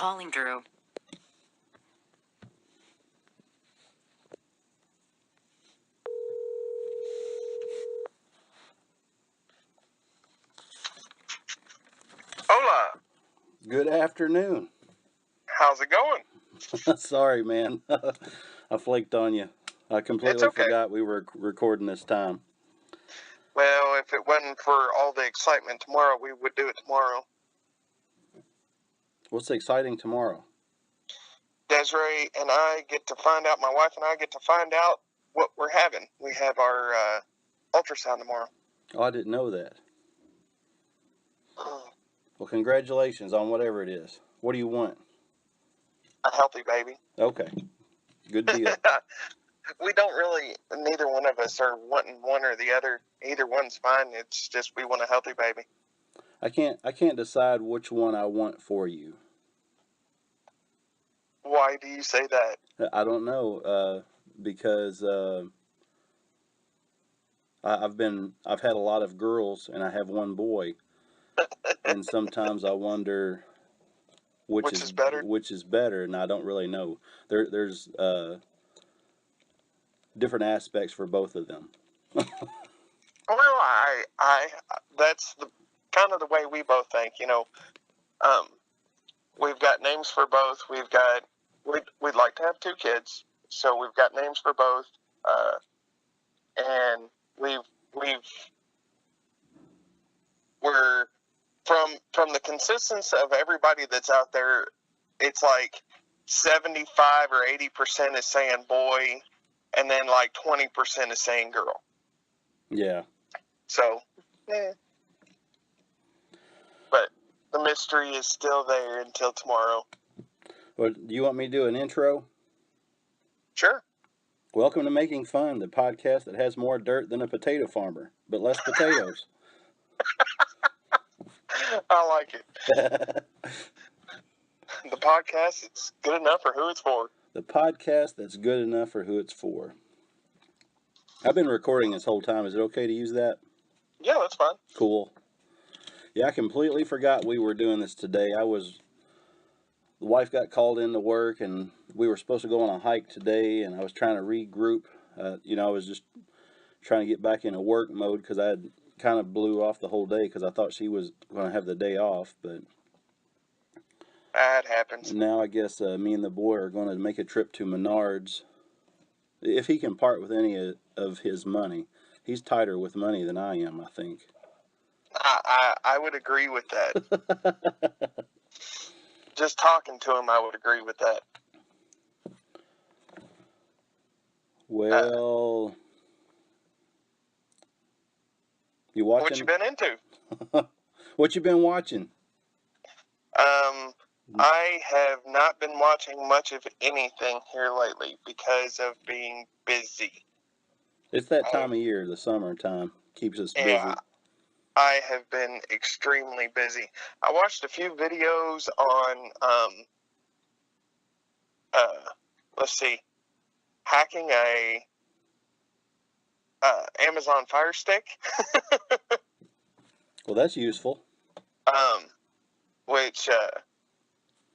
Calling Drew. Hola. Good afternoon. How's it going? Sorry, man. I flaked on you. I completely forgot we were recording this time. Well, if it wasn't for all the excitement tomorrow, we would do it tomorrow. What's exciting tomorrow? Desiree and I get to find out, my wife and I get to find out what we're having. We have our ultrasound tomorrow. Oh, I didn't know that. Well, congratulations on whatever it is. What do you want? A healthy baby. Okay. Good deal. We don't really, neither one of us are wanting one or the other. Either one's fine. It's just we want a healthy baby. I can't decide which one I want for you. Why do you say that? I don't know. Because I've had a lot of girls and I have one boy, and sometimes I wonder which is better, and I don't really know. There's different aspects for both of them. Well, I that's kind of the way we both think, you know. We've got names for both. We'd like to have 2 kids, so we've got names for both, and we're from the consistency of everybody that's out there. It's like 75 or 80% is saying boy, and then like 20% is saying girl. Yeah. So, but the mystery is still there until tomorrow. Well, do you want me to do an intro? Sure. Welcome to Making Fun, the podcast that has more dirt than a potato farmer, but less potatoes. I like it. The podcast, it's good enough for who it's for. The podcast that's good enough for who it's for. I've been recording this whole time. Is it okay to use that? Yeah, that's fine. Cool. Yeah, I completely forgot we were doing this today. The wife got called into work, and we were supposed to go on a hike today, and I was trying to regroup. I was just trying to get back into work mode because I had kind of blew off the whole day because I thought she was going to have the day off, but that happens. Now I guess me and the boy are going to make a trip to Menards. If he can part with any of his money. He's tighter with money than I am, I think. I would agree with that. Just talking to him, I would agree with that. Well, you watching? What you been into? What you been watching? I have not been watching much of anything here lately because of being busy. It's that time of year, the summertime, keeps us busy. Yeah, I have been extremely busy. I watched a few videos on, hacking a Amazon Fire Stick. Well, that's useful. Which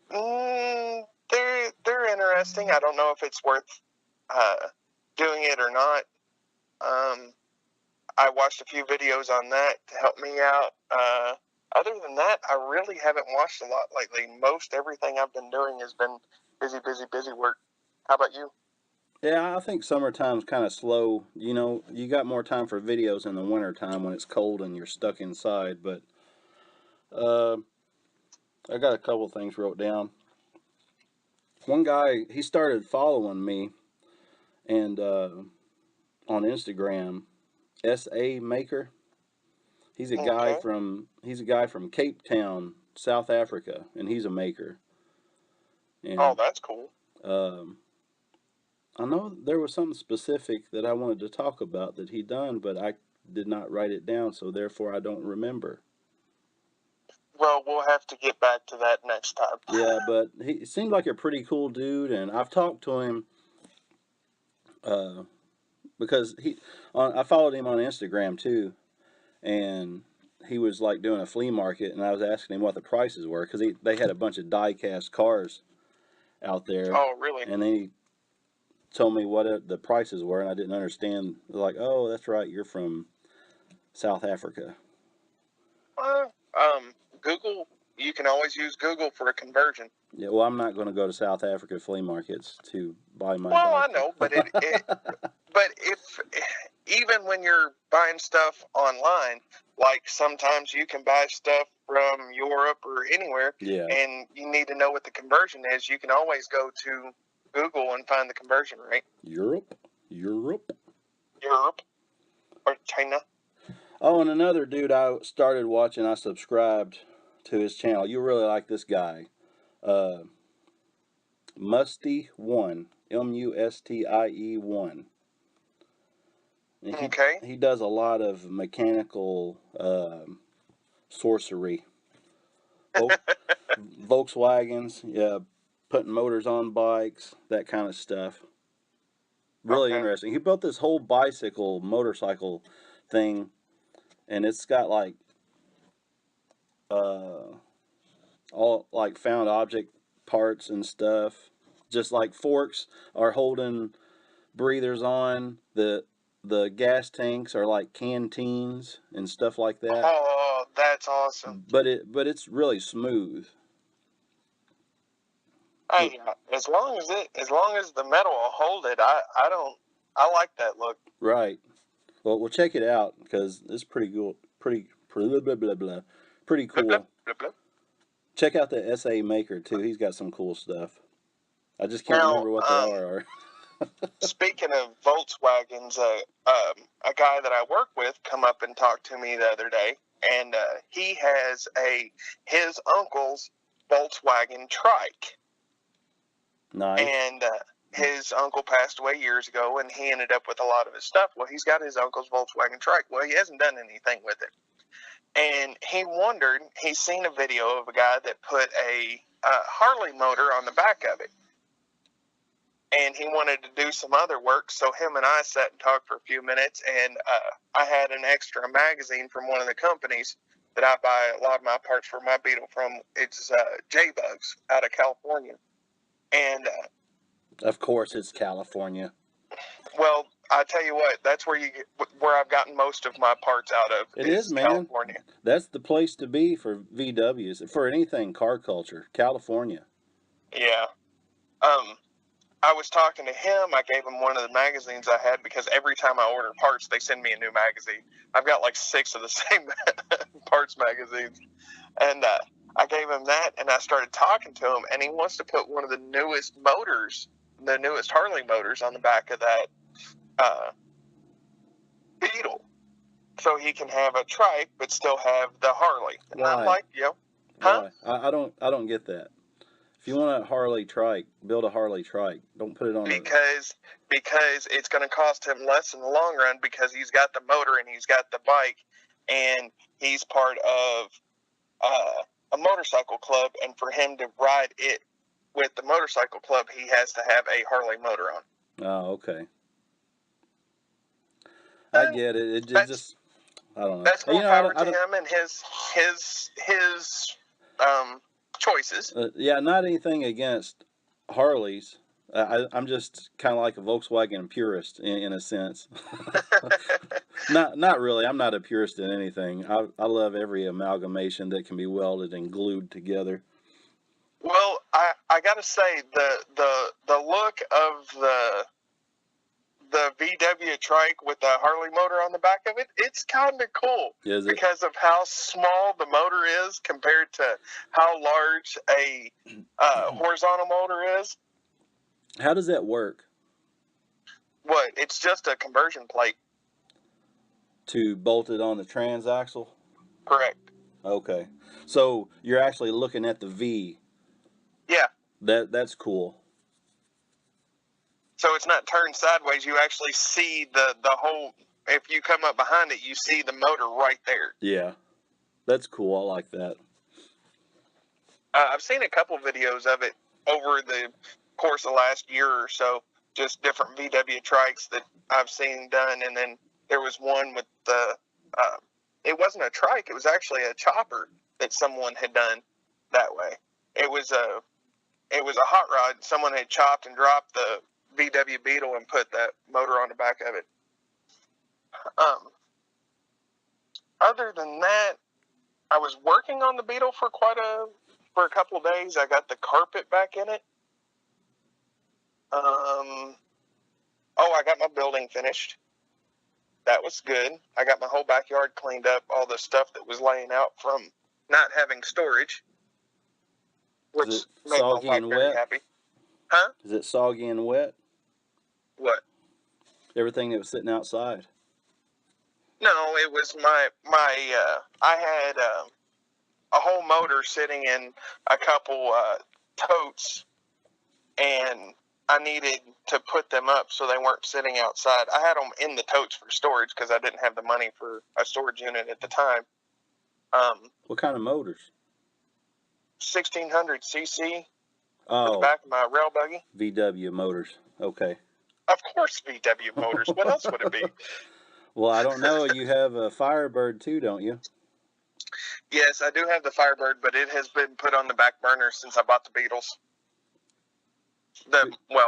they're interesting. I don't know if it's worth doing it or not. I watched a few videos on that to help me out. Other than that, I really haven't watched a lot lately. Most everything I've been doing has been busy work. How about you? Yeah, I think summertime's kind of slow. You know, you got more time for videos in the wintertime when it's cold and you're stuck inside. But I got a couple things wrote down. One guy, he started following me, and on Instagram, SA Maker. He's a guy from Cape Town, South Africa, and he's a maker. And, that's cool. I know there was something specific that I wanted to talk about that he done, but I did not write it down, so therefore I don't remember. Well, we'll have to get back to that next time. Yeah, but he seemed like a pretty cool dude, and I've talked to him because I followed him on Instagram too, and he was like doing a flea market, and I was asking him what the prices were because they had a bunch of die-cast cars out there, Oh, really? and then he told me what the prices were, and I didn't understand. Like, oh, that's right, you're from South Africa. Uh, Google. You can always use Google for a conversion. Yeah, well, I'm not going to go to South Africa flea markets to buy my Well, I die. know, but but if even when you're buying stuff online, like sometimes you can buy stuff from Europe or anywhere, Yeah. and you need to know what the conversion is, you can always go to Google and find the conversion rate. Europe. Europe or China. Oh, and another dude I started watching, I subscribed to his channel. You really like this guy. Mustie1. Mustie1. And Okay. he does a lot of mechanical sorcery. Volkswagens, yeah, putting motors on bikes, that kind of stuff. Really interesting. He built this whole motorcycle thing, and it's got like all like found object parts and stuff. Just like forks are holding breathers on, the gas tanks are like canteens and stuff like that. Oh, that's awesome. But it's really smooth. Hey, as long as the metal will hold it, I like that look. Right. Well, we'll check it out because it's pretty cool. Pretty blah, blah, blah, blah. Pretty cool. Blah, blah, blah. Check out the SA Maker too. He's got some cool stuff. I just can't remember what they are. Speaking of Volkswagens, a guy that I work with come up and talked to me the other day, and he has his uncle's Volkswagen trike. Nice. And his uncle passed away years ago, and he ended up with a lot of his stuff. Well, he's got his uncle's Volkswagen trike. Well, he hasn't done anything with it. And he wondered, he's seen a video of a guy that put a Harley motor on the back of it. And he wanted to do some other work, so him and I sat and talked for a few minutes, and I had an extra magazine from one of the companies that I buy a lot of my parts for my Beetle from. It's J-Bugs out of California. And of course it's California. Well, I tell you what, that's where I've gotten most of my parts out of. It is, man. California. That's the place to be for VWs, for anything car culture. California. Yeah. I was talking to him. I gave him one of the magazines I had because every time I order parts, they send me a new magazine. I've got like 6 of the same parts magazines. And I gave him that, and I started talking to him, and he wants to put one of the newest motors, the newest Harley motors on the back of that Beetle, so he can have a trike but still have the Harley. And Why? I'm like, huh? Why? I don't get that. If you want a Harley trike, build a Harley trike. Don't put it on because it's going to cost him less in the long run because he's got the motor and he's got the bike, and he's part of a motorcycle club, and for him to ride it with the motorcycle club, he has to have a Harley motor on. Oh, okay. I get it. It just, I don't know. That's more power to him and his choices. Yeah, not anything against Harleys. I'm just kind of like a Volkswagen purist in a sense. Not really. I'm not a purist in anything. I love every amalgamation that can be welded and glued together. Well, I gotta say the look of the VW trike with the Harley motor on the back of it, it's kind of cool. Is it? Because of how small the motor is compared to how large a horizontal motor is. How does that work? What? It's just a conversion plate. To bolt it on the transaxle? Correct. Okay. So you're actually looking at the V. Yeah. That's cool. So it's not turned sideways. You actually see the whole. If you come up behind it, you see the motor right there. Yeah, that's cool. I like that. I've seen a couple videos of it over the course of the last year or so. Just different VW trikes that I've seen done, and then there was one with the it wasn't a trike. It was actually a chopper that someone had done that way. It was a hot rod. Someone had chopped and dropped the VW Beetle and put that motor on the back of it. Other than that, I was working on the Beetle for a couple of days. I got the carpet back in it. I got my building finished. That was good. I got my whole backyard cleaned up, all the stuff that was laying out from not having storage, which made my wife very happy. Huh? Is it soggy and wet? What? Everything that was sitting outside. No, it was I had a whole motor sitting in a couple totes, and I needed to put them up so they weren't sitting outside. I had them in the totes for storage because I didn't have the money for a storage unit at the time. What kind of motors? 1600 cc Oh, for the back of my rail buggy. VW motors. Okay. Of course, VW motors. What else would it be? Well, I don't know. You have a Firebird too, don't you? Yes, I do have the Firebird, but it has been put on the back burner since I bought the Beetles.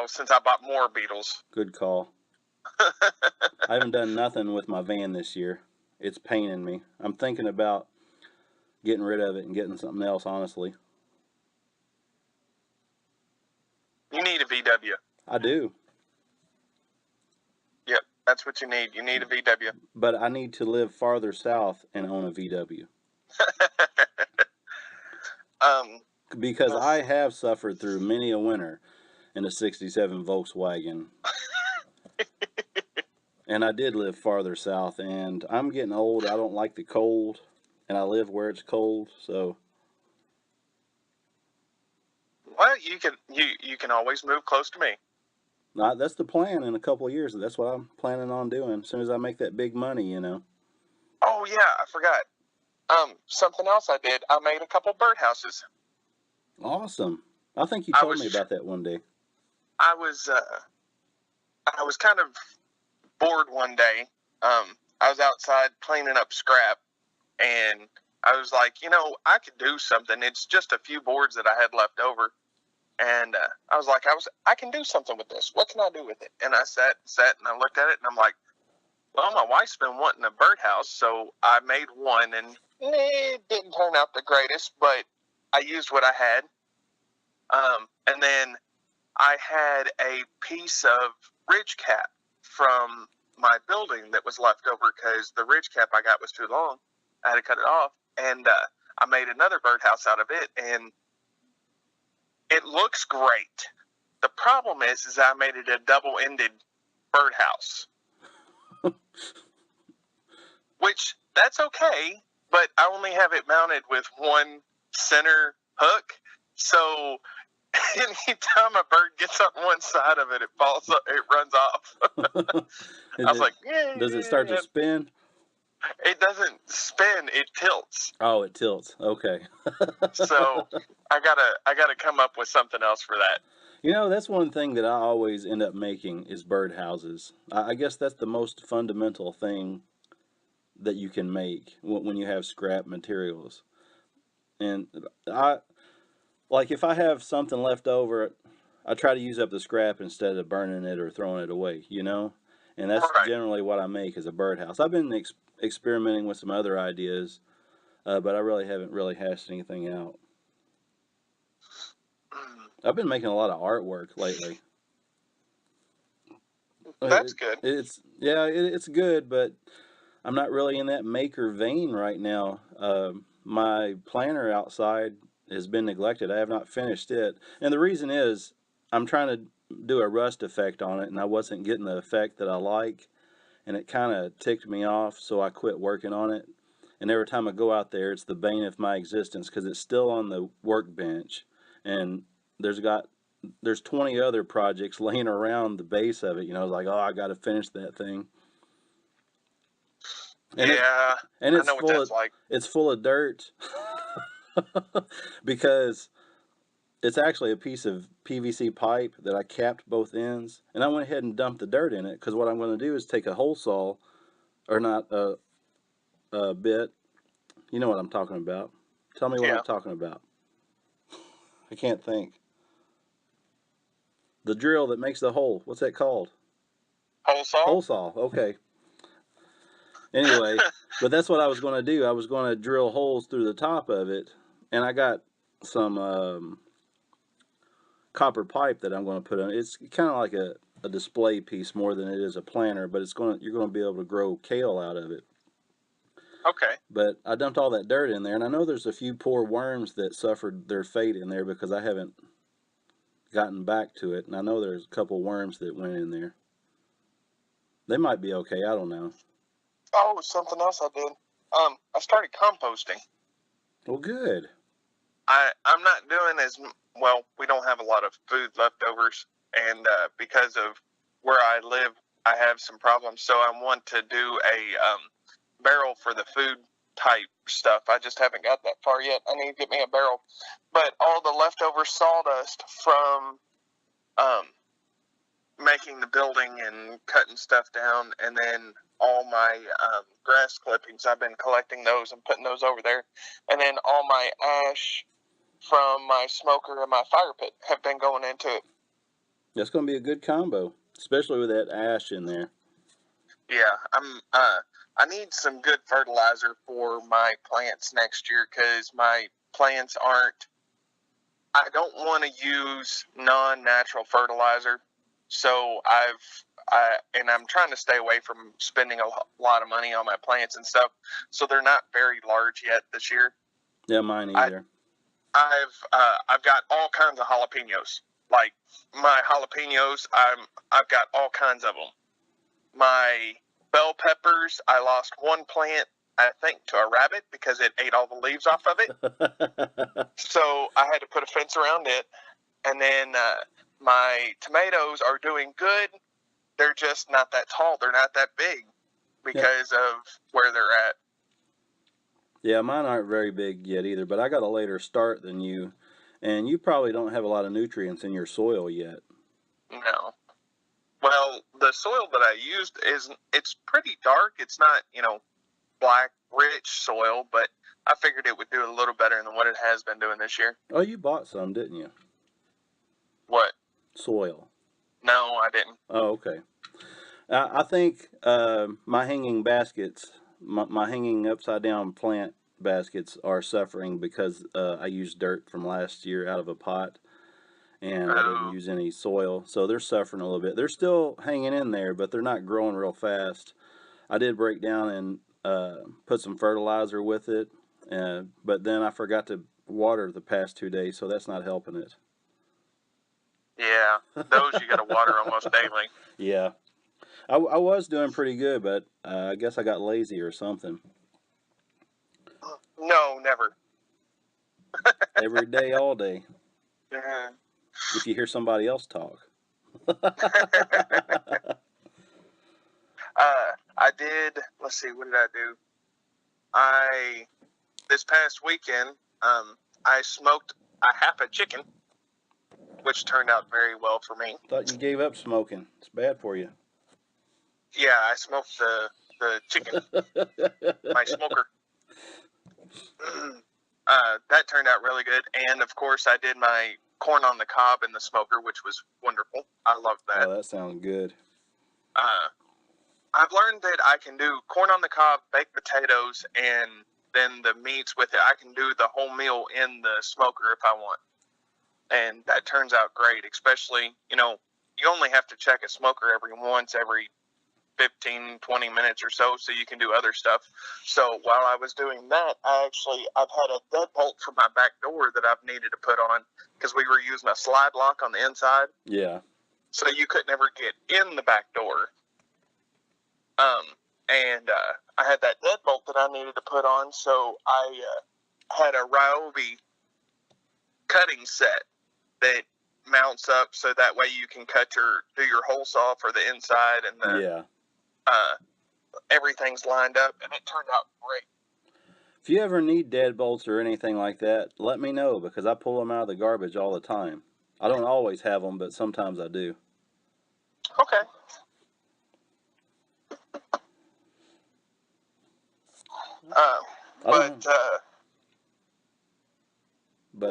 Since I bought more Beetles. Good call. I haven't done nothing with my van this year. It's paining me. I'm thinking about getting rid of it and getting something else, honestly. You need a VW. I do. Yep, that's what you need. You need a VW. But I need to live farther south and own a VW. Because I have suffered through many a winter in a 67 Volkswagen. And I did live farther south, and I'm getting old. I don't like the cold, and I live where it's cold, so. Well, you can always move close to me. That's the plan in a couple of years. That's what I'm planning on doing as soon as I make that big money, you know. Oh, yeah, I forgot. Something else I did. I made a couple birdhouses. Awesome. I think you told me about that one day. I was kind of bored one day. I was outside cleaning up scrap, and I was like, I could do something. It's just a few boards that I had left over. And I was like, I can do something with this. What can I do with it? And I sat and I looked at it, and I'm like, well, my wife's been wanting a birdhouse, so I made one, and it didn't turn out the greatest, but I used what I had. And then I had a piece of ridge cap from my building that was left over because the ridge cap I got was too long. I had to cut it off, and I made another birdhouse out of it, and it looks great. The problem is I made it a double-ended birdhouse. Which, that's okay, but I only have it mounted with one center hook, so anytime a bird gets on one side of it, it falls up, it runs off. I was like, does it start to spin? It doesn't spin, it tilts. Oh, it tilts. Okay. So I gotta come up with something else for that. That's one thing that I always end up making is birdhouses. I guess that's the most fundamental thing that you can make when you have scrap materials. And if I have something left over, I try to use up the scrap instead of burning it or throwing it away, And that's generally what I make is a birdhouse. I've been experimenting with some other ideas, but I really haven't hashed anything out. I've been making a lot of artwork lately. That's good. It's good, but I'm not really in that maker vein right now. My planter outside has been neglected. I have not finished it. And the reason is I'm trying to do a rust effect on it, and I wasn't getting the effect that I like. And it kind of ticked me off, so I quit working on it. And every time I go out there, it's the bane of my existence because it's still on the workbench. And there's 20 other projects laying around the base of it. Like, oh, I got to finish that thing. And it's full of it's full of dirt because it's actually a piece of PVC pipe that I capped both ends, and I went ahead and dumped the dirt in it because what I'm going to do is take a hole saw, or not bit. You know what I'm talking about. Tell me what I'm Yeah. talking about. I can't think. The drill that makes the hole. What's that called? Hole saw? Hole saw. Okay. Anyway, but that's what I was going to do. I was going to drill holes through the top of it, and I got some copper pipe that I'm going to put on. It's kind of like a display piece more than it is a planter, but you're going to be able to grow kale out of it. Okay. But I dumped all that dirt in there, and I know there's a few poor worms that suffered their fate in there because I haven't gotten back to it, and I know there's a couple worms that went in there. They might be okay. I don't know. Oh, something else I did. I started composting. Well, good. I'm not doing as well. We don't have a lot of food leftovers, and because of where I live, I have some problems. So I want to do a barrel for the food type stuff. I just haven't got that far yet. I need to get me a barrel. But all the leftover sawdust from making the building and cutting stuff down, and then all my grass clippings, I've been collecting those and putting those over there, and then all my ash from my smoker and my fire pit have been going into it. That's going to be a good combo, especially with that ash in there. Yeah, I need some good fertilizer for my plants next year because my plants aren't. I don't want to use non-natural fertilizer, so I'm trying to stay away from spending a lot of money on my plants and stuff. So they're not very large yet this year. Yeah, mine either. I've got all kinds of jalapenos. Like my jalapenos, I've got all kinds of them. My bell peppers, I lost one plant, I think, to a rabbit because it ate all the leaves off of it. So I had to put a fence around it. And then my tomatoes are doing good. They're just not that tall. They're not that big because of where they're at. Yeah, mine aren't very big yet either, but I got a later start than you, and you probably don't have a lot of nutrients in your soil yet. No. Well, the soil that I used it's pretty dark. It's not, black, rich soil, but I figured it would do a little better than what it has been doing this year. Oh, you bought some, didn't you? What? Soil. No, I didn't. Oh, okay. I think my hanging baskets, my hanging upside down plant baskets are suffering because I used dirt from last year out of a pot, and I didn't use any soil, so they're suffering a little bit. They're still hanging in there, but they're not growing real fast. I did break down and put some fertilizer with it, but then I forgot to water the past 2 days, so that's not helping it. Yeah, those you got to water almost daily. Yeah. I was doing pretty good, but I guess I got lazy or something. No, never. Every day, all day. Mm-hmm. If you hear somebody else talk. I did. Let's see. What did I do? This past weekend, I smoked a half a chicken, which turned out very well for me. Thought you gave up smoking. It's bad for you. Yeah, I smoked the chicken, my smoker. That turned out really good, and of course, I did my corn on the cob in the smoker, which was wonderful. I loved that. Oh, that sounds good. I've learned that I can do corn on the cob, baked potatoes, and then the meats with it. I can do the whole meal in the smoker if I want. And that turns out great, especially, you only have to check a smoker every 15, 20 minutes or so you can do other stuff. So while I was doing that, I've had a deadbolt for my back door that I've needed to put on because we were using a slide lock on the inside. Yeah. So you could never get in the back door. And I had that deadbolt that I needed to put on, so I had a Ryobi cutting set that mounts up so that way you can do your hole saw for the inside, and everything's lined up, and it turned out great. If you ever need deadbolts or anything like that, let me know because I pull them out of the garbage all the time. I don't always have them, but sometimes I do. Okay. I don't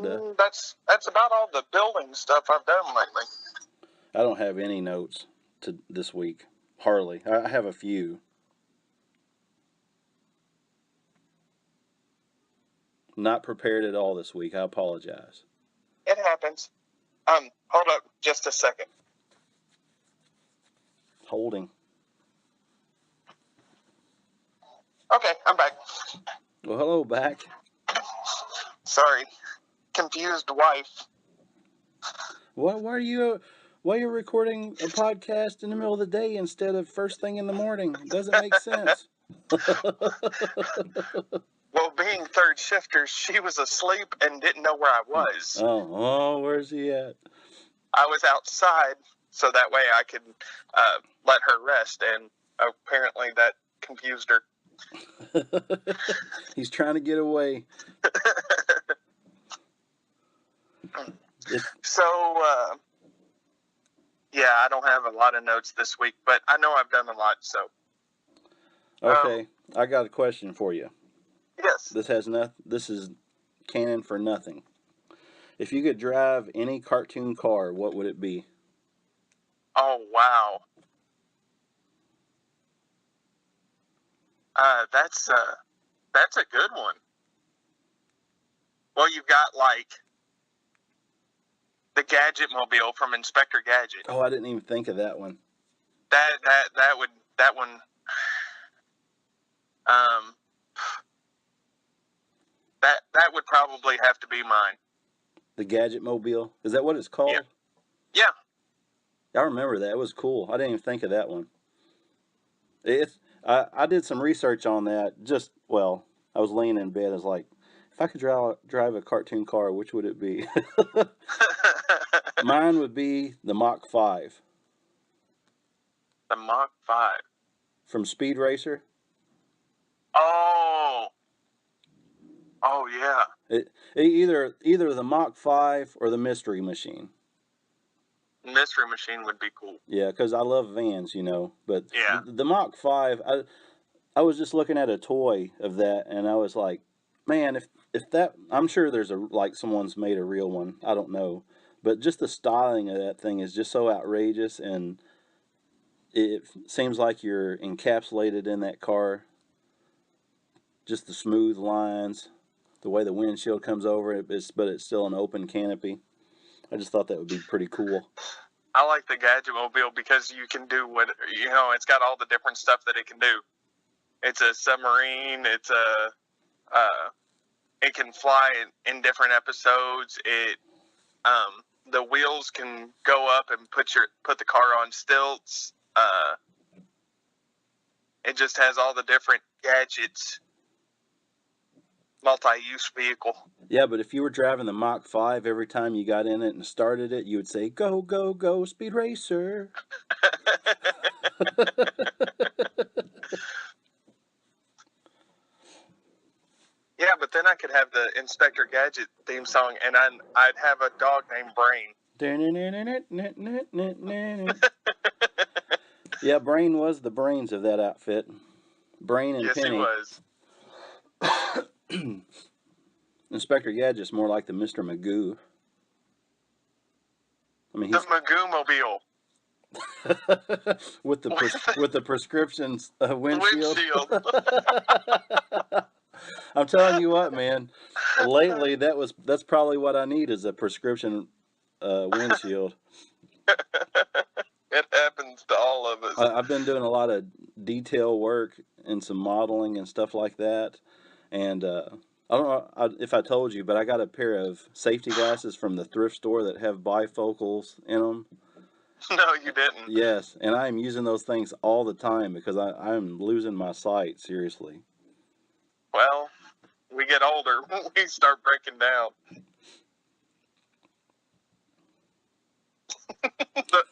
know. That's about all the building stuff I've done lately. I don't have any notes to this week. Hardly. I have a few. Not prepared at all this week. I apologize. It happens. Hold up just a second. Holding. Okay, I'm back. Well, hello, back. Sorry. Confused wife. Why are you recording a podcast in the middle of the day instead of first thing in the morning? It doesn't make sense. Well, being third shifters, she was asleep and didn't know where I was. Oh, where's he at? I was outside, so that way I could let her rest, and apparently that confused her. He's trying to get away. So, yeah, I don't have a lot of notes this week, but I know I've done a lot, so. Okay, I got a question for you. Yes. This is canon for nothing. If you could drive any cartoon car, what would it be? Oh, wow. That's a good one. Well, you've got like the Gadget Mobile from Inspector Gadget. Oh, I didn't even think of that one. That one. That would probably have to be mine. The Gadget Mobile? Is that what it's called? Yeah. I remember that. It was cool. I didn't even think of that one. I did some research on that. I was laying in bed. I was like, if I could drive a cartoon car, which would it be? Mine would be the Mach 5. The Mach 5. From Speed Racer? Oh yeah. Either the Mach 5 or the Mystery Machine. Mystery Machine would be cool. Yeah, because I love vans, But yeah. the Mach 5, I was just looking at a toy of that, and I was like, man, if that, I'm sure there's someone's made a real one. I don't know. But just the styling of that thing is just so outrageous, and it seems like you're encapsulated in that car. Just the smooth lines, the way the windshield comes over it, but it's still an open canopy. I just thought that would be pretty cool. I like the Gadget Mobile because you can do it's got all the different stuff that it can do. It's a submarine. It can fly in different episodes. The wheels can go up and put the car on stilts. It just has all the different gadgets. Multi-use vehicle. Yeah, but if you were driving the Mach 5, every time you got in it and started it, you would say, "Go, go, go, Speed Racer." Yeah, but then I could have the Inspector Gadget theme song, and I'd have a dog named Brain. Yeah, Brain was the brains of that outfit. Brain and yes, Penny. Yes, he was. Inspector Gadget's more like the Mr. Magoo. I mean, the Magoo Mobile. with the prescription windshield. I'm telling you what, man. Lately, that's probably what I need is a prescription windshield. It happens to all of us. I've been doing a lot of detail work and some modeling and stuff like that, and I don't know if I told you, but I got a pair of safety glasses from the thrift store that have bifocals in them. No, you didn't. Yes, and I am using those things all the time because I'm losing my sight, seriously. Well, we get older, we start breaking down.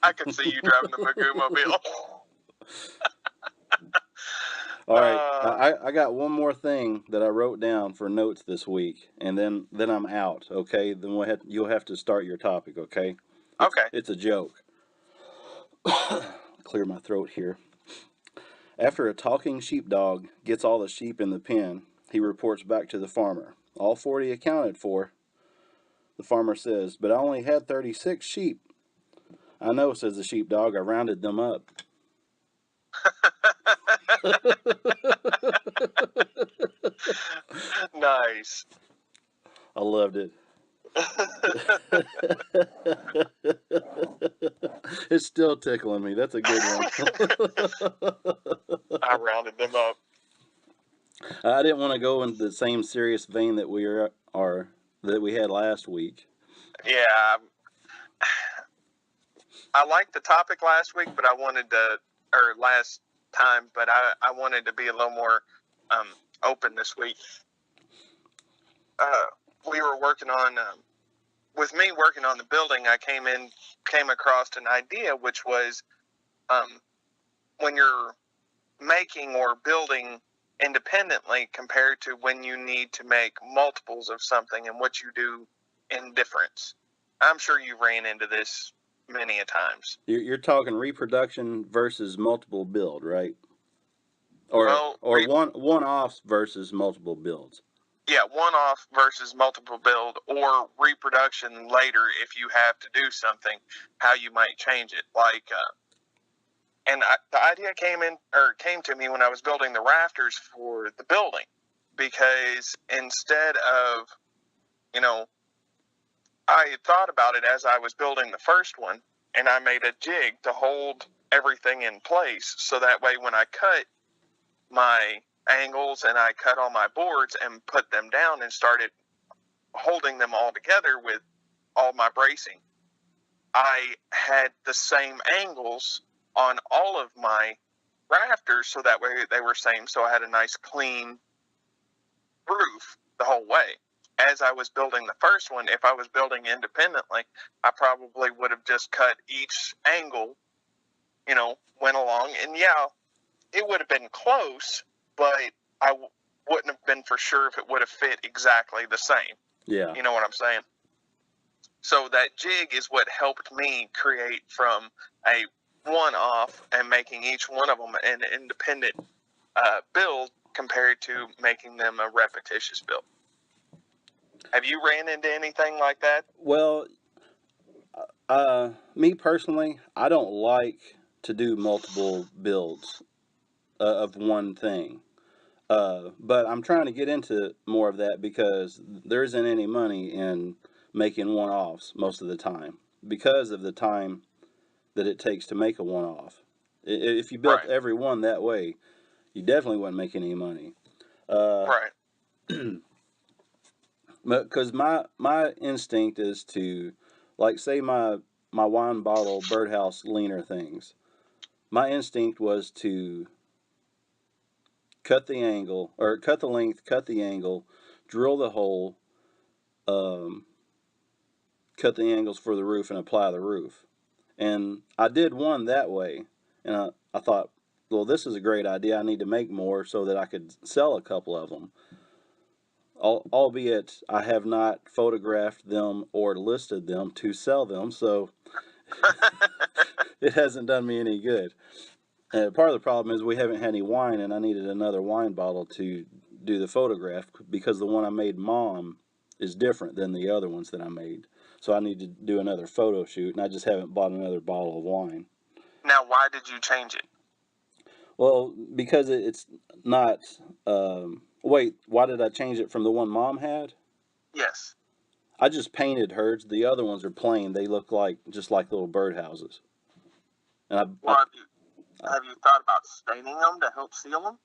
I can see you driving the Magoo Mobile. All right, I got one more thing that I wrote down for notes this week, and then I'm out. Okay, then you'll have to start your topic. Okay. Okay. It's a joke. Clear my throat here. After a talking sheepdog gets all the sheep in the pen, he reports back to the farmer. All 40 accounted for. The farmer says, but I only had 36 sheep. I know, says the sheepdog. I rounded them up. Nice. I loved it. It's still tickling me. That's a good one. I rounded them up. I didn't want to go into the same serious vein that we had last week. Yeah, I liked the topic last week, but last time, but I wanted to be a little more open this week. We were working on, with me working on the building, I came across an idea, which was when you're making or building independently compared to when you need to make multiples of something and what you do in difference. I'm sure you ran into this many a times. You're talking reproduction versus multiple build, right? Or one-offs versus multiple builds. Yeah, one-off versus multiple build, or reproduction later if you have to do something, how you might change it. The idea came to me when I was building the rafters for the building, because instead of, I had thought about it as I was building the first one, and I made a jig to hold everything in place, so that way when I cut my angles and I cut all my boards and put them down and started holding them all together with all my bracing, I had the same angles on all of my rafters, so that way they were same, so I had a nice clean roof the whole way. As I was building the first one, if I was building independently, I probably would have just cut each angle, went along, and yeah, it would have been close, but I wouldn't have been for sure if it would have fit exactly the same. Yeah. You know what I'm saying? So that jig is what helped me create from a one-off and making each one of them an independent build compared to making them a repetitious build. Have you ran into anything like that? Well, me personally, I don't like to do multiple builds of one thing. But I'm trying to get into more of that because there isn't any money in making one-offs most of the time because of the time that it takes to make a one-off. If you built every one that way, you definitely wouldn't make any money. Right. Because my instinct is to, like, say my wine bottle birdhouse leaner things. My instinct was to cut the angle, or cut the length, cut the angle, drill the hole, cut the angles for the roof, and apply the roof. And I did one that way, and I thought, well, this is a great idea. I need to make more so that I could sell a couple of them. Albeit I have not photographed them or listed them to sell them, so it hasn't done me any good. Part of the problem is we haven't had any wine, and I needed another wine bottle to do the photograph because the one I made Mom is different than the other ones that I made. So I need to do another photo shoot, and I just haven't bought another bottle of wine. Now, why did you change it? Well, because it's not... wait, why did I change it from the one Mom had? Yes. I just painted hers. The other ones are plain. They look just like little birdhouses. And have you thought about staining them to help seal them?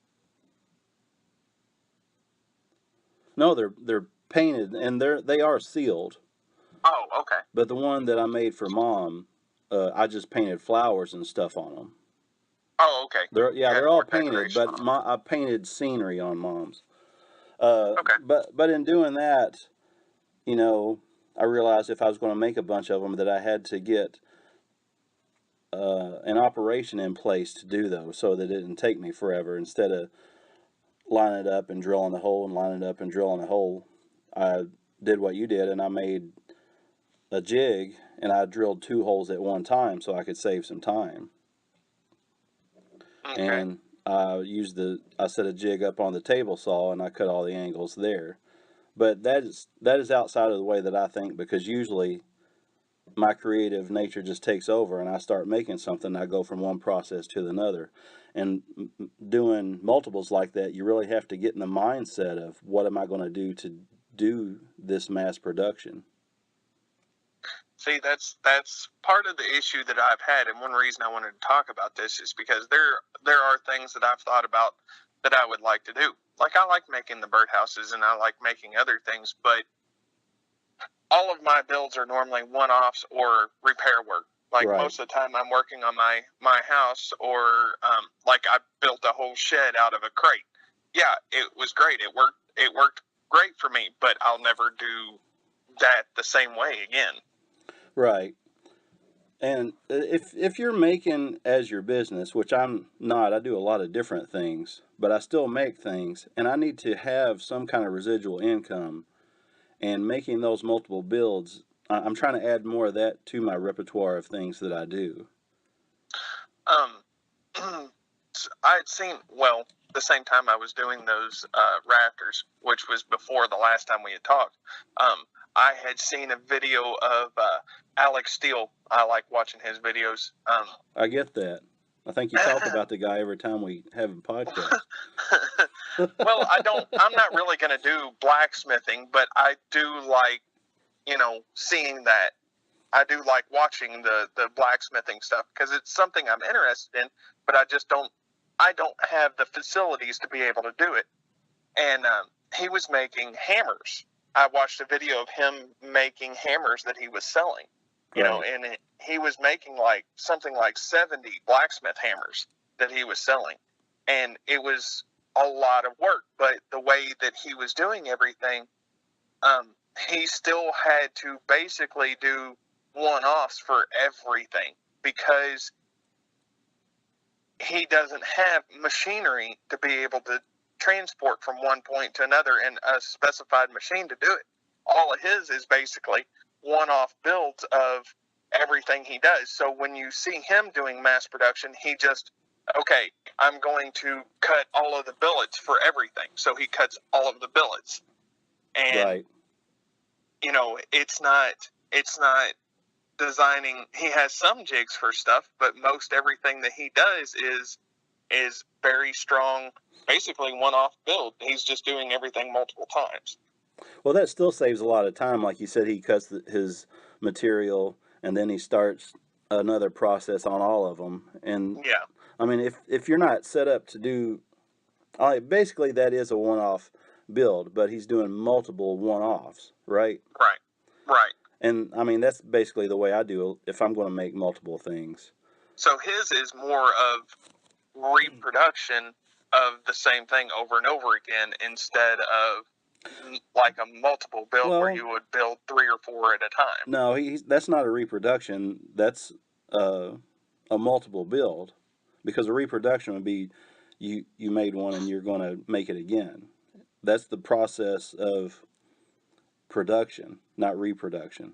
No, they're painted and they are sealed. Oh, okay. But the one that I made for Mom, I just painted flowers and stuff on them. Oh, okay. They're all painted, but I painted scenery on Mom's. Okay. But in doing that, I realized if I was going to make a bunch of them that I had to get an operation in place to do those, so that it didn't take me forever. Instead of lining it up and drilling the hole and lining it up and drilling the hole, I did what you did, and I made a jig, and I drilled 2 holes at one time so I could save some time. Okay. I set a jig up on the table saw and I cut all the angles there. But that is outside of the way that I think, because usually my creative nature just takes over and I start making something. I go from one process to another. And doing multiples like that, you really have to get in the mindset of what am I going to do this mass production. See, that's part of the issue that I've had, and one reason I wanted to talk about this is because there are things that I've thought about that I would like to do. Like I like making the birdhouses and I like making other things, but all of my builds are normally one-offs or repair work. Like Right. most of the time, I'm working on my house, or like I built a whole shed out of a crate. Yeah, it was great. It worked great for me, but I'll never do that the same way again. Right. And if you're making as your business, which I'm not, I do a lot of different things, but I still make things, and I need to have some kind of residual income. And making those multiple builds, I'm trying to add more of that to my repertoire of things that I do. I'd seen, well, the same time I was doing those rafters, which was before the last time we had talked, I had seen a video of Alex Steele. I like watching his videos. I get that. I think you talk about the guy every time we have a podcast. Well, I'm not really going to do blacksmithing, but I do like, seeing that. I do like watching the blacksmithing stuff because it's something I'm interested in, but I don't have the facilities to be able to do it. And he was making hammers. I watched a video of him making hammers that he was selling, Right. and he was making like something like 70 blacksmith hammers that he was selling. And it was a lot of work, but the way that he was doing everything, he still had to basically do one-offs for everything because he doesn't have machinery to be able to transport from one point to another in a specified machine to do it. All of his is basically one-off builds of everything he does. So when you see him doing mass production, he just, okay, I'm going to cut all of the billets for everything. So he cuts all of the billets. And, right. It's not designing. He has some jigs for stuff, but most everything that he does is very strong, basically one-off build. He's just doing everything multiple times. Well, that still saves a lot of time. Like you said, he cuts his material and then he starts another process on all of them. And Yeah. I mean, if you're not set up to do, basically that is a one-off build, but he's doing multiple one-offs, right? Right. And I mean, that's basically the way I do it if I'm going to make multiple things. So his is more of reproduction of the same thing over and over again instead of like a multiple build where you would build 3 or 4 at a time. No, that's not a reproduction. That's a multiple build, because a reproduction would be you made one and you're going to make it again. That's the process of production, not reproduction.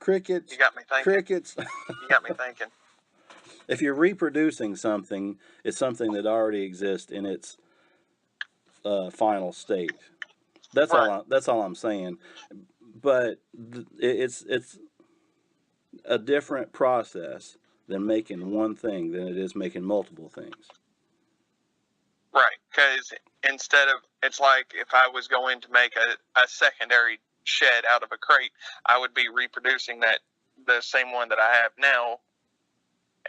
Crickets. You got me thinking. Crickets. You got me thinking. If you're reproducing something, it's something that already exists in its final state. That's right. That's all I'm saying. But it's a different process than making one thing than it is making multiple things. Right, because instead of, it's like if I was going to make a secondary shed out of a crate, I would be reproducing the same one that I have now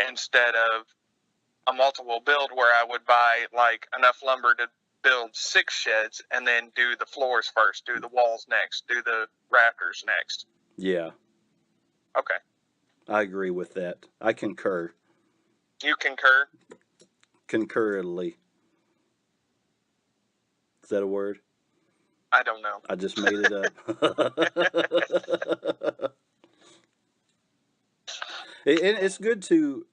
instead of a multiple build where I would buy like enough lumber to build 6 sheds and then do the floors first, do the walls next, do the rafters next. Yeah. Okay. I agree with that. I concur. You concur? Concurrently. Is that a word? I don't know. I just made it up. It's good to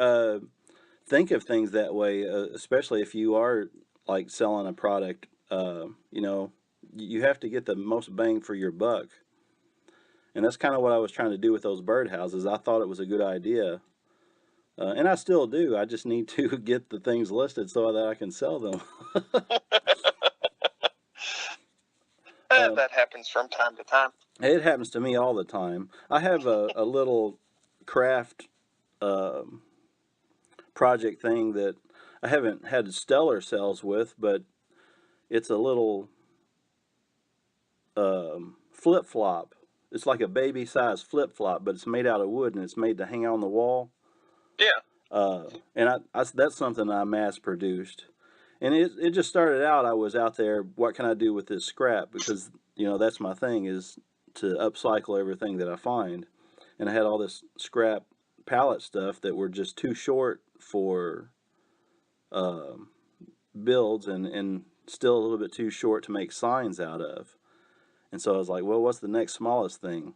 think of things that way, especially if you are like selling a product. You have to get the most bang for your buck. And that's kind of what I was trying to do with those birdhouses. I thought it was a good idea. And I still do. I just need to get the things listed so that I can sell them. That happens from time to time. It happens to me all the time. I have a little craft project thing that I haven't had stellar sales with, but it's a little flip flop. It's like a baby size flip flop, but it's made out of wood and it's made to hang on the wall. Yeah. And that's something I mass produced. And it just started out, I was out there, what can I do with this scrap? Because, that's my thing, is to upcycle everything that I find. And I had all this scrap pallet stuff that were just too short for builds and still a little bit too short to make signs out of. And so I was like, well, what's the next smallest thing?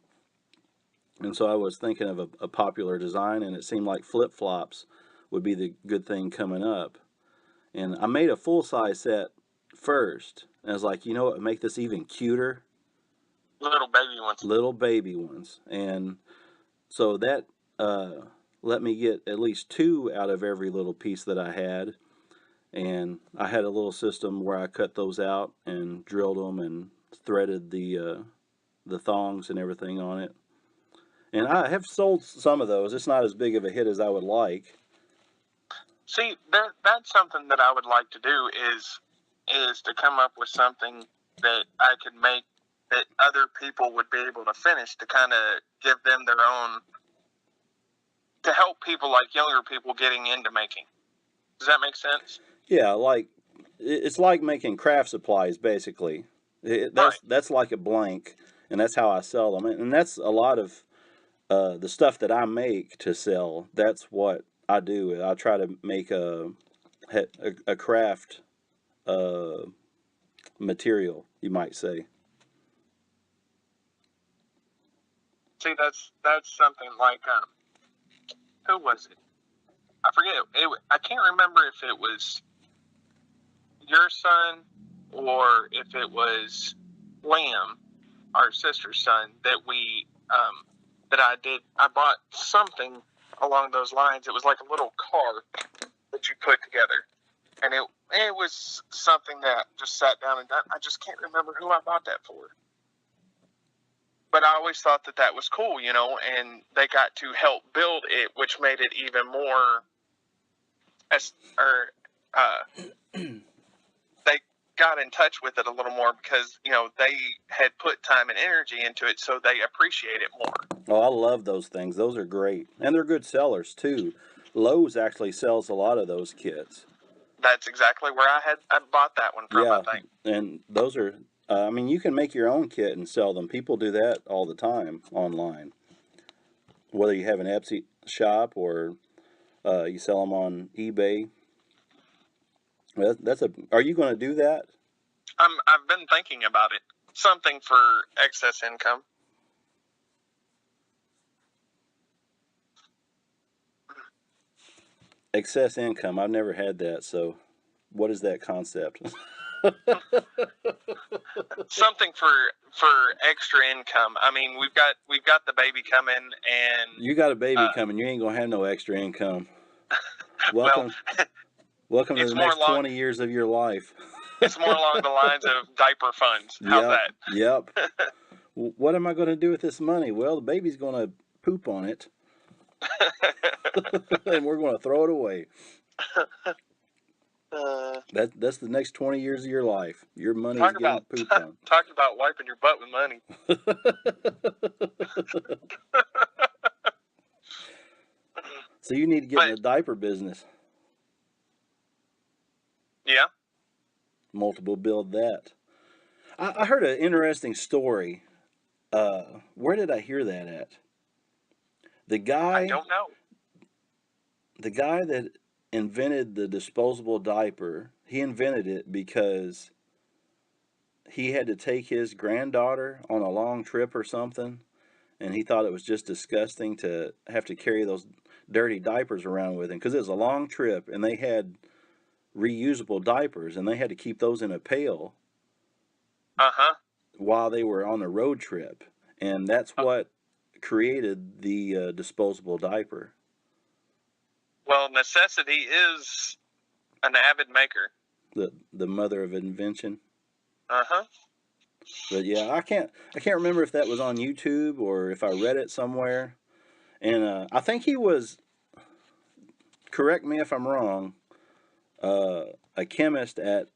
And so I was thinking of a popular design, and it seemed like flip-flops would be the good thing coming up. And I made a full-size set first. And I was like, you know what, make this even cuter? Little baby ones. Little baby ones. And so that let me get at least 2 out of every little piece that I had. And I had a little system where I cut those out and drilled them and threaded the thongs and everything on it. And I have sold some of those. It's not as big of a hit as I would like. See, that's something that I would like to do is to come up with something that I could make that other people would be able to finish, to kind of give them their own, to help people like younger people getting into making. Does that make sense? Yeah, like it's like making craft supplies basically. That's like a blank, and that's how I sell them. And that's a lot of the stuff that I make to sell. That's what I do. I try to make a craft material, you might say. See, that's something like who was it? I forget. I can't remember if it was your son or if it was Liam, our sister's son, that I bought something along those lines. It was like a little car that you put together, and it was something that just sat down and done. I just can't remember who I bought that for. But I always thought that was cool, and they got to help build it, which made it even more, they got in touch with it a little more because, they had put time and energy into it, so they appreciate it more. Oh, I love those things. Those are great. And they're good sellers, too. Lowe's actually sells a lot of those kits. That's exactly where I bought that one from, yeah, I think. And those are, you can make your own kit and sell them. People do that all the time online. Whether you have an Etsy shop or you sell them on eBay. Are you going to do that? I've been thinking about it. Something for excess income. Excess income. I've never had that. So, what is that concept? Something for extra income. I mean, we've got the baby coming, and you got a baby coming. You ain't gonna have no extra income. Welcome to the next 20 years of your life. It's more along the lines of diaper funds. How's that? Yep. What am I going to do with this money? Well, the baby's going to poop on it, and we're going to throw it away. That's the next 20 years of your life. Your money's getting pooped on. Talk about wiping your butt with money. So you need to get in the diaper business. Yeah. Multiple build that. I heard an interesting story. Where did I hear that at? The guy. I don't know. The guy that invented the disposable diaper, he invented it because he had to take his granddaughter on a long trip or something, and he thought it was just disgusting to have to carry those dirty diapers around with him, because it was a long trip and they had reusable diapers and they had to keep those in a pail while they were on the road trip. and that's what created the disposable diaper. Well, necessity is an avid maker. The mother of invention. Uh-huh. But yeah, I can't remember if that was on YouTube or if I read it somewhere. And I think he was, correct me if I'm wrong, a chemist at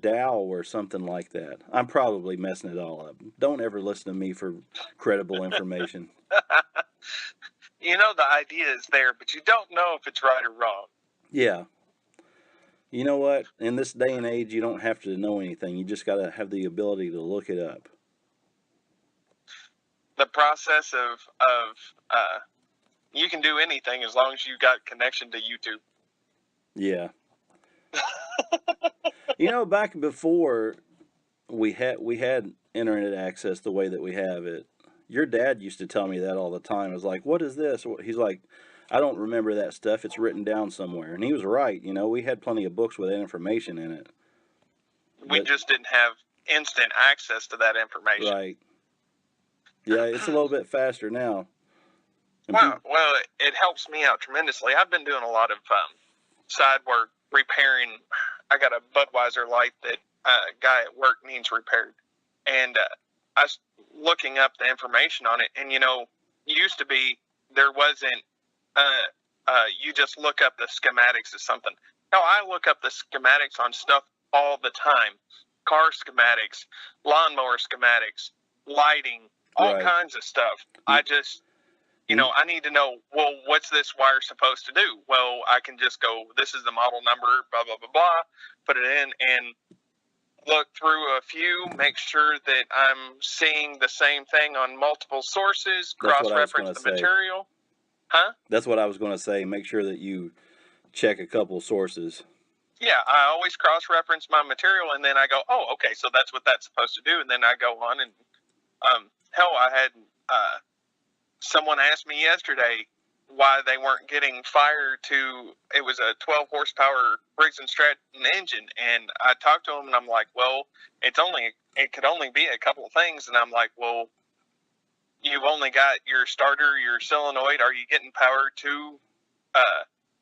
Dow or something like that. I'm probably messing it all up. Don't ever listen to me for credible information. You know the idea is there, but you don't know if it's right or wrong. Yeah. You know what? In this day and age, you don't have to know anything. You just got to have the ability to look it up. The process of you can do anything as long as you got connection to YouTube. Yeah. You know, back before we had internet access the way that we have it, your dad used to tell me that all the time. I was like, "What is this?" He's like, "I don't remember that stuff. It's written down somewhere." And he was right. You know, we had plenty of books with that information in it. We just didn't have instant access to that information. Right. Yeah, it's a little bit faster now. Wow. Well, it helps me out tremendously. I've been doing a lot of side work repairing. I got a Budweiser light that a guy at work needs repaired, and I was looking up the information on it. And you know, used to be there wasn't. You just look up the schematics of something. Now I look up the schematics on stuff all the time. Car schematics, lawnmower schematics, lighting, all kinds of stuff. I just, you know, I need to know, well, what's this wire supposed to do? Well, I can just go, this is the model number, blah, blah, blah, blah, put it in and look through a few, make sure that I'm seeing the same thing on multiple sources, cross-reference the material. Huh? That's what I was going to say. Make sure that you check a couple sources. Yeah, I always cross-reference my material, and then I go, oh, okay, so that's what that's supposed to do, and then I go on and, hell, I had someone asked me yesterday why they weren't getting fire to, it was a 12 horsepower Briggs & Stratton engine, and I talked to him, and I'm like, well, it could only be a couple of things, and I'm like, well, you've only got your starter, your solenoid, are you getting power to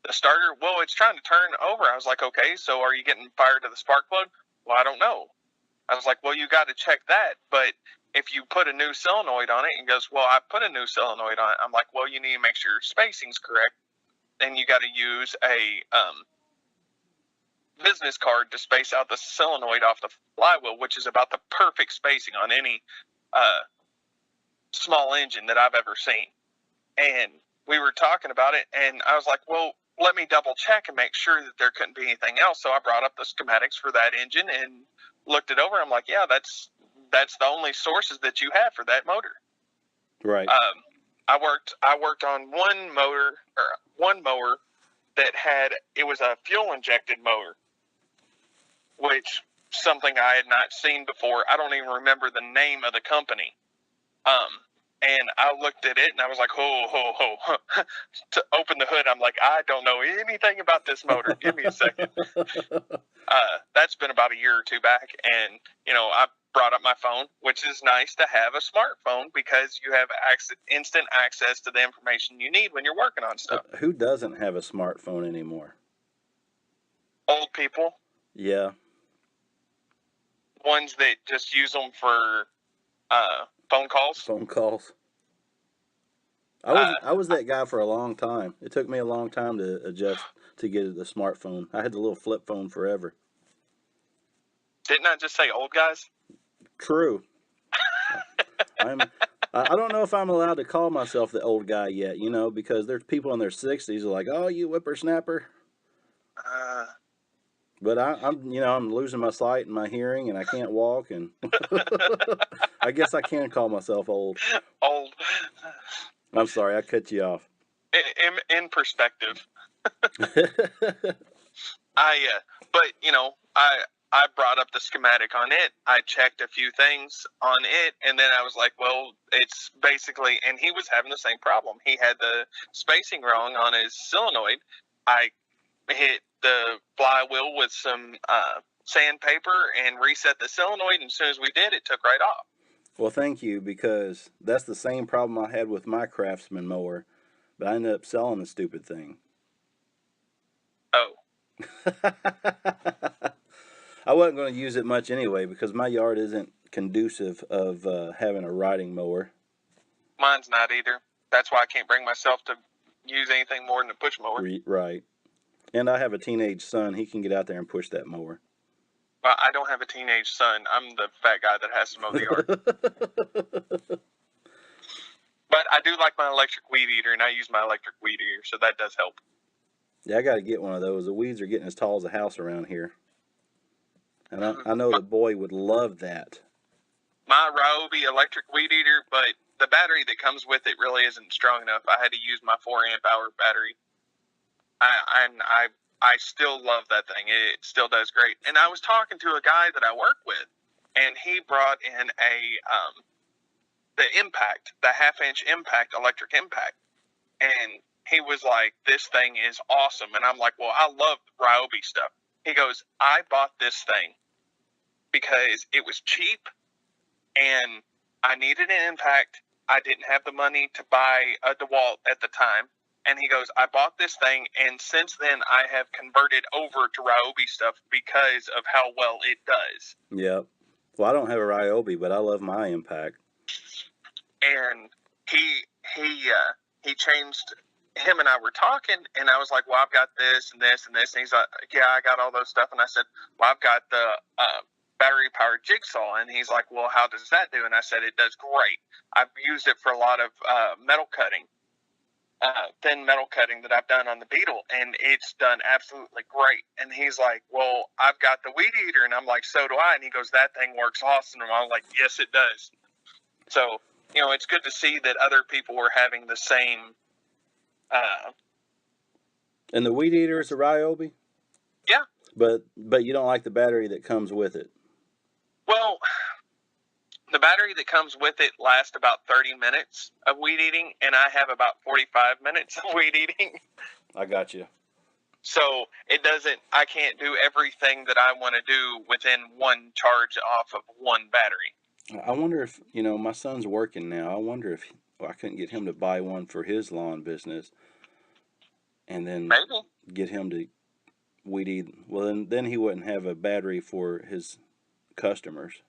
the starter? Well, it's trying to turn over. I was like, okay, so are you getting fire to the spark plug? Well, I don't know. I was like, well, you got to check that. But if you put a new solenoid on it, and goes, well, I put a new solenoid on it. I'm like, well, you need to make sure your spacing's correct. Then you got to use a business card to space out the solenoid off the flywheel, which is about the perfect spacing on any small engine that I've ever seen. And we were talking about it, and I was like, well, let me double check and make sure that there couldn't be anything else. So I brought up the schematics for that engine and looked it over. I'm like, yeah, that's the only sources that you have for that motor. Right. I worked on one mower that it was a fuel injected motor, which something I had not seen before. I don't even remember the name of the company. And I looked at it and I was like, ho. To open the hood, I'm like, I don't know anything about this motor. Give me a second. That's been about a year or two back. And, you know, I brought up my phone, which is nice to have a smartphone because you have instant access to the information you need when you're working on stuff. Who doesn't have a smartphone anymore? Old people. Yeah. Ones that just use them for phone calls. Phone calls. I was that guy for a long time. It took me a long time to adjust to get the smartphone. I had the little flip phone forever. Didn't I just say old guys? True. I don't know if I'm allowed to call myself the old guy yet, you know, because there's people in their 60s who are like, oh, you whippersnapper. But I'm losing my sight and my hearing, and I can't walk, and I guess I can call myself old. Old. I'm sorry, I cut you off. In perspective. But you know, I brought up the schematic on it. I checked a few things on it, and then I was like, well, it's basically, and he was having the same problem. He had the spacing wrong on his solenoid. I hit the flywheel with some sandpaper and reset the solenoid, and as soon as we did, it took right off. Well, thank you, because that's the same problem I had with my Craftsman mower, but I ended up selling the stupid thing. Oh, I wasn't going to use it much anyway because my yard isn't conducive of having a riding mower. mine's not either. That's why I can't bring myself to use anything more than a push mower. Right. And I have a teenage son. He can get out there and push that mower. Well, I don't have a teenage son. I'm the fat guy that has to mow the yard. But I do like my electric weed eater, and I use my electric weed eater, so that does help. Yeah, I got to get one of those. The weeds are getting as tall as a house around here. And I know the boy would love that. My Ryobi electric weed eater, but the battery that comes with it really isn't strong enough. I had to use my 4 amp hour battery. I still love that thing. It still does great. And I was talking to a guy that I work with, and he brought in the impact, the 1/2 inch impact, electric impact, and he was like, "This thing is awesome." And I'm like, "Well, I love Ryobi stuff." He goes, "I bought this thing because it was cheap, and I needed an impact. I didn't have the money to buy a DeWalt at the time." And he goes, "I bought this thing, and since then I have converted over to Ryobi stuff because of how well it does." Yep. Well, I don't have a Ryobi, but I love my impact. And he changed. Him and I were talking, and I was like, "Well, I've got this and this and this." And he's like, "Yeah, I got all those stuff." And I said, "Well, I've got the battery-powered jigsaw." And he's like, "Well, how does that do?" And I said, "It does great. I've used it for a lot of metal cutting, thin metal cutting that I've done on the Beetle, and it's done absolutely great." And he's like, "Well, I've got the weed eater." And I'm like, "So do I." And he goes, "That thing works awesome." And I'm like, "Yes, it does." So, it's good to see that other people were having the same. And the weed eater is a Ryobi? Yeah. But you don't like the battery that comes with it? Well, the battery that comes with it lasts about 30 minutes of weed eating, and I have about 45 minutes of weed eating. I got you. So I can't do everything that I want to do within one charge off of one battery. I wonder if, my son's working now. I wonder if I couldn't get him to buy one for his lawn business and then Maybe. get him to weed eat. Well, then he wouldn't have a battery for his customers.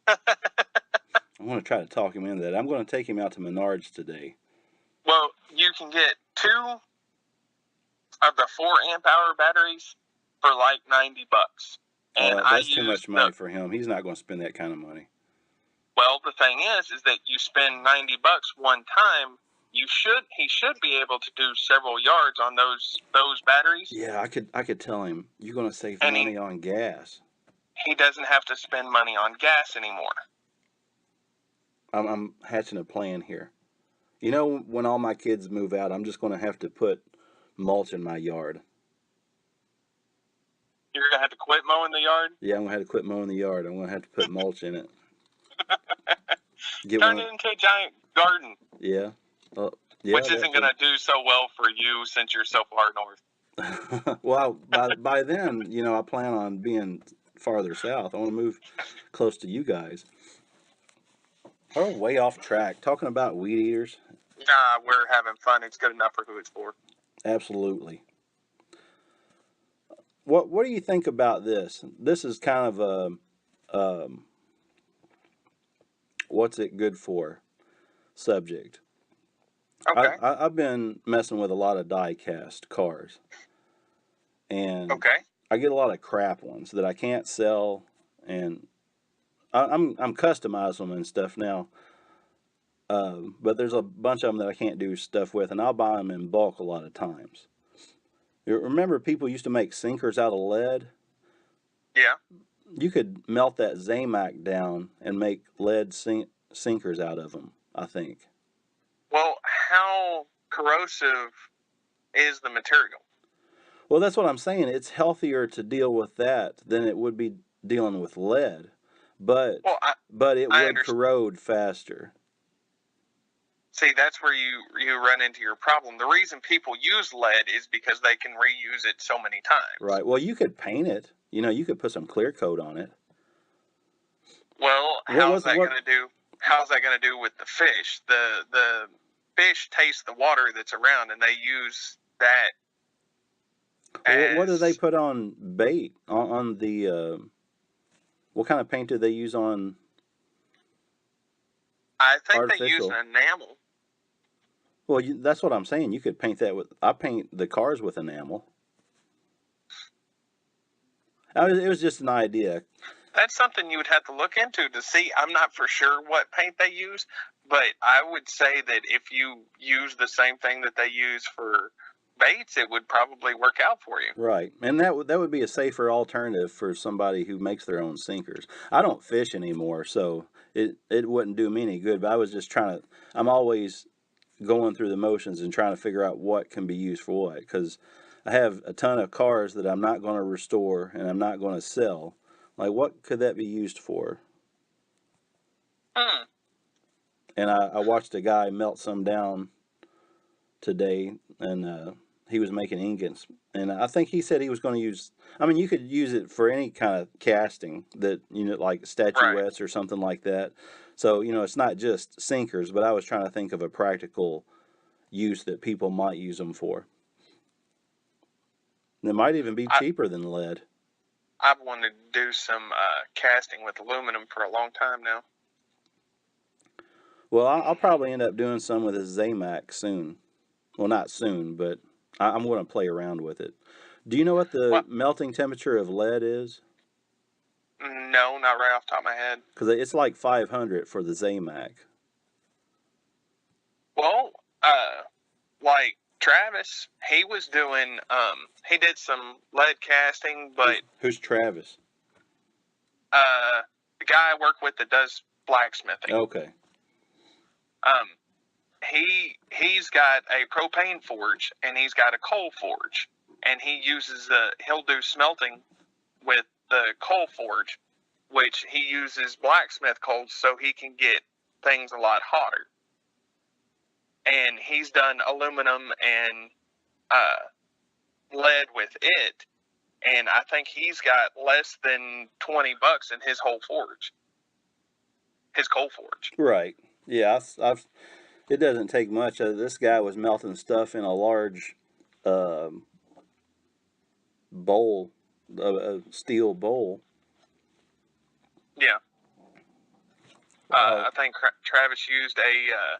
I want to try to talk him into that. I'm going to take him out to Menards today. Well, you can get 2 of the 4 amp hour batteries for like $90. And that's too much money for him. He's not going to spend that kind of money. Well, the thing is that you spend $90 one time. He should be able to do several yards on those batteries. Yeah, I could tell him you're going to save money on gas. He doesn't have to spend money on gas anymore. I'm hatching a plan here. When all my kids move out, I'm just going to have to put mulch in my yard. You're going to have to quit mowing the yard? Yeah, I'm going to have to quit mowing the yard. I'm going to have to put mulch in it. Turn it into a giant garden. Yeah. Which isn't going to do so well for you since you're so far north. Well, by then, I plan on being farther south. I want to move close to you guys. Oh, way off track. Talking about weed eaters. Nah, we're having fun. It's good enough for who it's for. Absolutely. What do you think about this? This is kind of a what's it good for subject. Okay. I've been messing with a lot of die-cast cars, and I get a lot of crap ones that I can't sell, and I'm customizing them and stuff now. But there's a bunch of them that I can't do stuff with, and I'll buy them in bulk a lot of times. You remember people used to make sinkers out of lead? Yeah. You could melt that Zamac down and make lead sinkers out of them, I think. Well, how corrosive is the material? Well, that's what I'm saying. It's healthier to deal with that than it would be dealing with lead, but it would corrode faster. See, that's where you run into your problem. The reason people use lead is because they can reuse it so many times. Right. Well, you could paint it. You could put some clear coat on it. Well, how's that going to do with the fish? The fish taste the water that's around, and they use that. What do they put on bait on the? What kind of paint do they use on? I think artificial? They use an enamel. Well, that's what I'm saying. You could paint that with. I paint the cars with enamel. It was just an idea. That's something you would have to look into to see. I'm not for sure what paint they use, but I would say that if you use the same thing that they use for baits, it would probably work out for you. Right, and that would be a safer alternative for somebody who makes their own sinkers. I don't fish anymore, so it wouldn't do me any good. But I was just trying to. I'm always going through the motions and trying to figure out what can be used for what, because I have a ton of cars that I'm not going to restore and I'm not going to sell. Like, what could that be used for? And I watched a guy melt some down today, and he was making ingots. And I think he said he was going to use. I mean, you could use it for any kind of casting that, like statuettes or something like that. So, it's not just sinkers, but I was trying to think of a practical use that people might use them for. And it might even be cheaper than lead. I've wanted to do some casting with aluminum for a long time now. Well, I'll probably end up doing some with a Zamac soon. Well, not soon, but I'm going to play around with it. Do you know what the melting temperature of lead is? No, not right off the top of my head. Because it's like 500 for the Zamac. Well, like Travis, he was doing, he did some lead casting, but... Who's Travis? The guy I work with that does blacksmithing. Okay. He's got a propane forge, and he's got a coal forge, and he'll do smelting with the coal forge, which he uses blacksmith coals so he can get things a lot hotter. And he's done aluminum and lead with it, and I think he's got less than $20 in his whole forge, his coal forge. Right. Yeah, it doesn't take much. This guy was melting stuff in a large bowl, a steel bowl. Yeah. I think Travis used a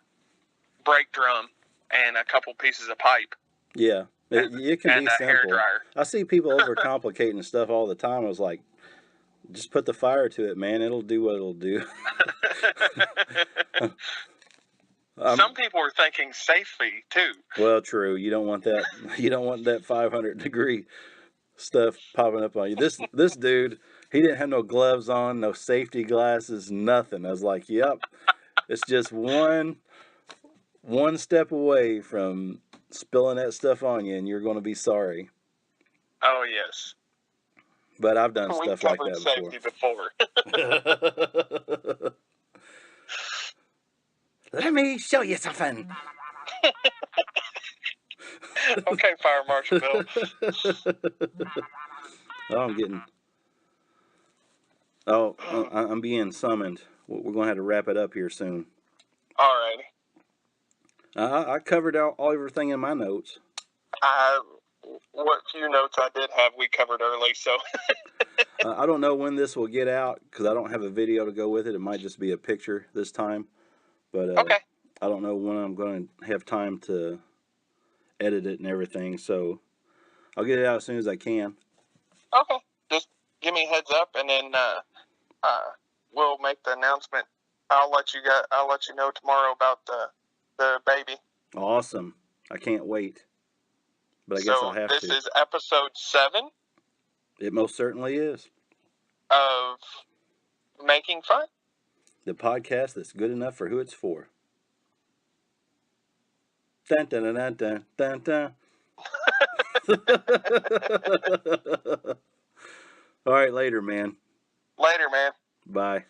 brake drum and a couple pieces of pipe. Yeah, it can be simple. Hair dryer. I see people overcomplicating stuff all the time. I was like, just put the fire to it, man. It'll do what it'll do. Some people are thinking safety too. Well, true. You don't want that. You don't want that 500-degree stuff popping up on you. This dude, he didn't have no gloves on, no safety glasses, nothing. I was like, yep, it's just one step away from spilling that stuff on you, and you're going to be sorry. Oh yes. But I've done stuff like that before. Let me show you something. Okay, Fire Marshal Bill. I'm being summoned. We're going to have to wrap it up here soon. Alrighty. I covered everything in my notes. What few notes I did have, we covered early, so. I don't know when this will get out because I don't have a video to go with it. It might just be a picture this time. But okay. I don't know when I'm going to have time to edit it and everything. So I'll get it out as soon as I can. Okay. Just give me a heads up, and then we'll make the announcement. I'll let you know tomorrow about the baby. Awesome. I can't wait. But I guess I'll have to. So this is episode 7? It most certainly is. Of Making Fun? The podcast that's good enough for who it's for. Dun dun dun dun dun dun. All right, later, man. Later, man. Bye.